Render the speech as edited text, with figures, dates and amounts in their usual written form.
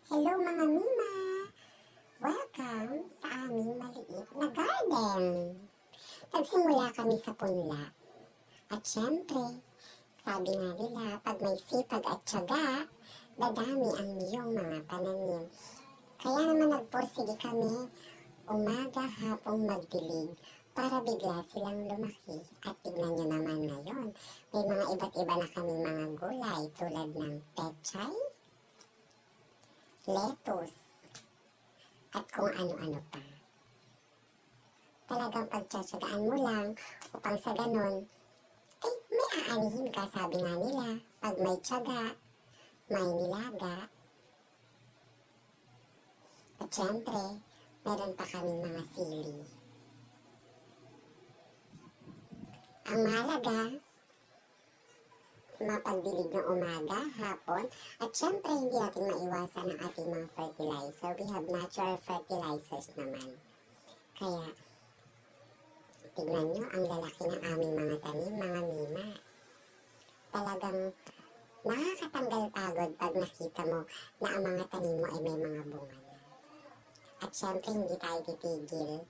Hello mga Mima! Welcome sa aming maliit na garden. Nagsimula kami sa punla. At syempre, sabi nga nila, pag may sipag at tiyaga, dadami ang iyong mga pananim. Kaya naman nagpursige kami, umaga, hapong magdilig, para bigla silang lumaki. At tignan nyo naman ngayon, may mga iba't iba na kaming mga gulay tulad ng pechay, lettuce, at kung ano-ano pa. Talagang pagtsatsagaan mo lang upang sa ganon, ay may aanihin ka, sabi nga nila. Pag may tiyaga, may nilaga. At syempre, meron pa kaming mga sili. Ang mahalaga, mapagdilig ng umaga, hapon, at syempre hindi natin maiwasan ang ating mga fertilizer. We have natural fertilizers naman. Kaya, tignan nyo ang lalaki ng aming mga tanim, mga Mima. Talagang nakakatanggal pagod pag nakita mo na ang mga tanim mo ay may mga bunga na. At syempre hindi tayo titigil